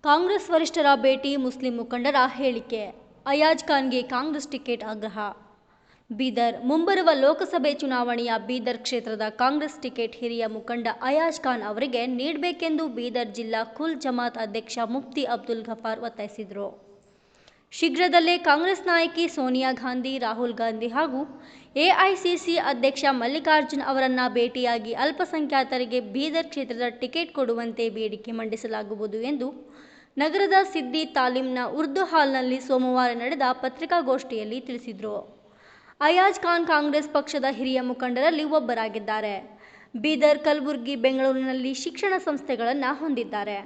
ಕಾಂಗ್ರೆಸ್ ವರಿಷ್ಠರ ಭೇಟಿ, ಮುಸ್ಲಿಂ ಮುಖಂಡರ ಹೇಳಿಕೆ. ಅಯಾಜ್ ಖಾನ್ಗೆ ಕಾಂಗ್ರೆಸ್ ಟಿಕೆಟ್ ಆಗ್ರಹ. ಬೀದರ್: ಮುಂಬರುವ ಲೋಕಸಭೆ ಚುನಾವಣೆಯ ಬೀದರ್ ಕ್ಷೇತ್ರದ ಕಾಂಗ್ರೆಸ್ ಟಿಕೆಟ್ ಹಿರಿಯ ಮುಖಂಡ ಅಯಾಜ್ ಖಾನ್ ಅವರಿಗೆ ನೀಡಬೇಕೆಂದು ಬೀದರ್ ಜಿಲ್ಲಾ ಕುಲ್ ಜಮಾತ್ ಅಧ್ಯಕ್ಷ ಮುಫ್ತಿ ಅಬ್ದುಲ್ ಗಫಾರ್ ಒತ್ತಾಯಿಸಿದರು. ಶೀಘ್ರದಲ್ಲೇ ಕಾಂಗ್ರೆಸ್ ನಾಯಕಿ ಸೋನಿಯಾ ಗಾಂಧಿ, ರಾಹುಲ್ ಗಾಂಧಿ ಹಾಗೂ ಎಐಸಿಸಿ ಅಧ್ಯಕ್ಷ ಮಲ್ಲಿಕಾರ್ಜುನ್ ಅವರನ್ನ ಭೇಟಿಯಾಗಿ ಅಲ್ಪಸಂಖ್ಯಾತರಿಗೆ ಬೀದರ್ ಕ್ಷೇತ್ರದ ಟಿಕೆಟ್ ಕೊಡುವಂತೆ ಬೇಡಿಕೆ ಮಂಡಿಸಲಾಗುವುದು ಎಂದು ನಗರದ ಸಿದ್ದಿ ತಾಲೀಮ್ನ ಉರ್ದು ಹಾಲ್ನಲ್ಲಿ ಸೋಮವಾರ ನಡೆದ ಪತ್ರಿಕಾಗೋಷ್ಠಿಯಲ್ಲಿ ತಿಳಿಸಿದರು. ಅಯಾಜ್ ಖಾನ್ ಕಾಂಗ್ರೆಸ್ ಪಕ್ಷದ ಹಿರಿಯ ಮುಖಂಡರಲ್ಲಿ ಒಬ್ಬರಾಗಿದ್ದಾರೆ. ಬೀದರ್, ಕಲಬುರಗಿ, ಬೆಂಗಳೂರಿನಲ್ಲಿ ಶಿಕ್ಷಣ ಸಂಸ್ಥೆಗಳನ್ನು ಹೊಂದಿದ್ದಾರೆ.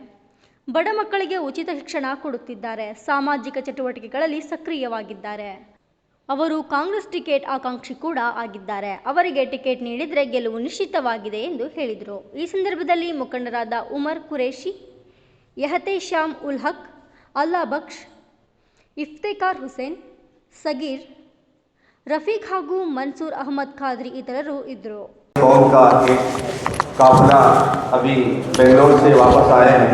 ಬಡ ಮಕ್ಕಳಿಗೆ ಉಚಿತ ಶಿಕ್ಷಣ ಕೊಡುತ್ತಿದ್ದಾರೆ. ಸಾಮಾಜಿಕ ಚಟುವಟಿಕೆಗಳಲ್ಲಿ ಸಕ್ರಿಯವಾಗಿದ್ದಾರೆ. ಅವರು ಕಾಂಗ್ರೆಸ್ ಟಿಕೆಟ್ ಆಕಾಂಕ್ಷಿ ಕೂಡ ಆಗಿದ್ದಾರೆ. ಅವರಿಗೆ ಟಿಕೆಟ್ ನೀಡಿದರೆ ಗೆಲುವು ನಿಶ್ಚಿತವಾಗಿದೆ ಎಂದು ಹೇಳಿದರು. ಈ ಸಂದರ್ಭದಲ್ಲಿ ಮುಖಂಡರಾದ ಉಮರ್ ಕುರೇಶಿ, ಎಹ್ತೇಶಾಮ್ ಉಲ್ ಹಕ್, ಅಲ್ಲಾ ಬಕ್ಷ್, ಇಫ್ತಿಕಾರ್ ಹುಸೇನ್, ಸಗೀರ್, रफीक ಹಾಗೂ मंसूर अहमद खादरी इतरರು इद्ದರು. कौम का एक काफिला अभी बेंगलोर से वापस आए हैं.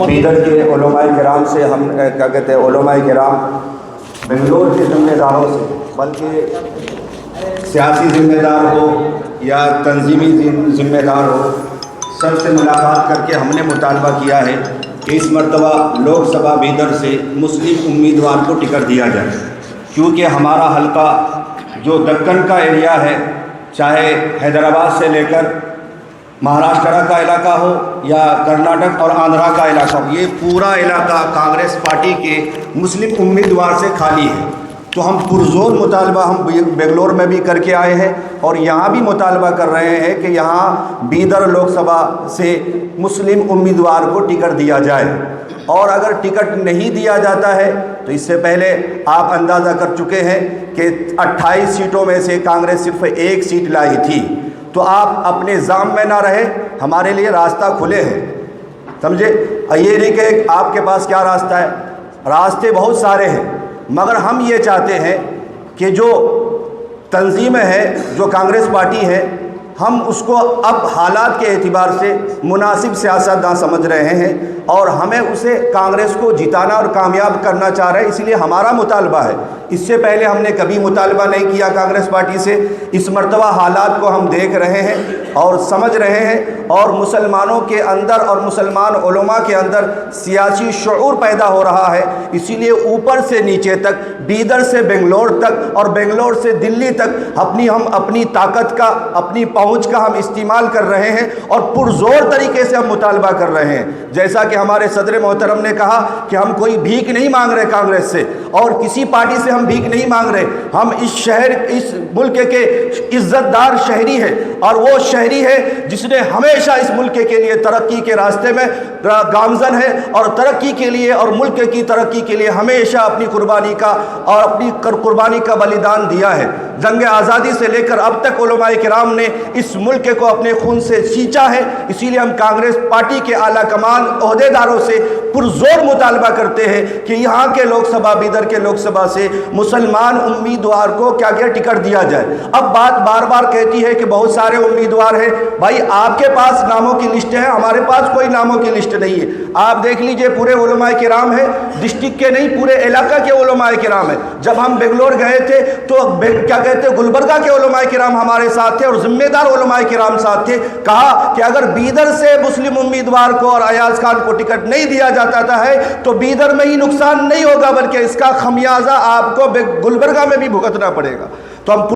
बीदर के उलमाए किराम से हम क्या कहते हैं, उलमाए किराम बेंगलोर के जिम्मेदारों से, बल्कि सियासी जिम्मेदार हो या तंजीमी जिम्मेदार हो, सबसे मुलाकात करके हमने मुतालबा किया है कि इस मरतबा लोकसभा बीदर से मुस्लिम उम्मीदवार को टिकट दिया जाए, क्योंकि हमारा हल्का जो दक्कन का एरिया है, चाहे हैदराबाद से लेकर महाराष्ट्र का इलाका हो या कर्नाटक और आंध्रा का इलाका हो, ये पूरा इलाका कांग्रेस पार्टी के मुस्लिम उम्मीदवार से खाली है. तो हम पुरजोर मुतालबा हम बेंगलोर में भी करके आए हैं और यहाँ भी मुतालबा कर रहे हैं कि यहाँ बीदर लोकसभा से मुस्लिम उम्मीदवार को टिकट दिया जाए. और अगर टिकट नहीं दिया जाता है तो इससे पहले आप अंदाज़ा कर चुके हैं कि 28 सीटों में से कांग्रेस सिर्फ एक सीट लाई थी. तो आप अपने जाम में ना रहे, हमारे लिए रास्ता खुले हैं, समझे. ये नहीं कि आपके पास क्या रास्ता है, रास्ते बहुत सारे हैं, मगर हम ये चाहते हैं कि जो तंजीम है, जो कांग्रेस पार्टी है, हम उसको अब हालात के एतबार से मुनासिब सियासतदान समझ रहे हैं और हमें उसे कांग्रेस को जिताना और कामयाब करना चाह रहे हैं. इसलिए हमारा मुतालबा है. इससे पहले हमने कभी मुतालबा नहीं किया कांग्रेस पार्टी से. इस मरतबा हालात को हम देख रहे हैं और समझ रहे हैं और मुसलमानों के अंदर और मुसलमान उलमा के अंदर सियासी शऊर पैदा हो रहा है. इसीलिए ऊपर से नीचे तक, बीदर से बेंगलोर तक और बेंगलोर से दिल्ली तक हम अपनी ताकत का, अपनी पहुंच का हम इस्तेमाल कर रहे हैं और पुरजोर तरीके से हम मुतालबा कर रहे हैं. जैसा कि हमारे सदर मोहतरम ने कहा कि हम कोई भीख नहीं मांग रहे कांग्रेस से और किसी पार्टी से हम भीख नहीं मांग रहे. हम इस शहर, इस मुल्क के इज्जतदार शहरी है और वो शहरी है जिसने हमेशा इस मुल्क के लिए तरक्की के रास्ते में गामजन है और तरक्की के लिए और मुल्क की तरक्की के लिए हमेशा अपनी कुर्बानी का बलिदान दिया है. जंग आज़ादी से लेकर अब तक उलमाए किराम ने इस मुल्क को अपने खून से सींचा है. इसीलिए हम कांग्रेस पार्टी के आला कमान ओहदेदारों से पुरजोर मुतालबा करते हैं कि यहाँ के लोकसभा, बीदर के लोकसभा से मुसलमान उम्मीदवार को क्या टिकट दिया जाए. अब बात बार बार कहती है कि बहुत सारे उम्मीदवार हैं. भाई, आपके पास नामों की लिस्ट है, हमारे पास कोई नामों की लिस्ट नहीं है. आप देख लीजिए, पूरे उलमाए किराम है, डिस्ट्रिक्ट के नहीं पूरे इलाका के उलमाए किराम है. जब हम बेंगलोर गए थे तो क्या कहते हैं, गुलबर्गा के उलमाए किराम हमारे साथ थे और जिम्मेदार उलमाए किराम साथ थे. कहा कि अगर बीदर से मुस्लिम उम्मीदवार को और अयाज खान को टिकट नहीं दिया जाता है तो बीदर में ही नुकसान नहीं होगा, बल्कि इसका खमियाजा आपको गुलबर्गा में भी भुगतना पड़ेगा. तो हम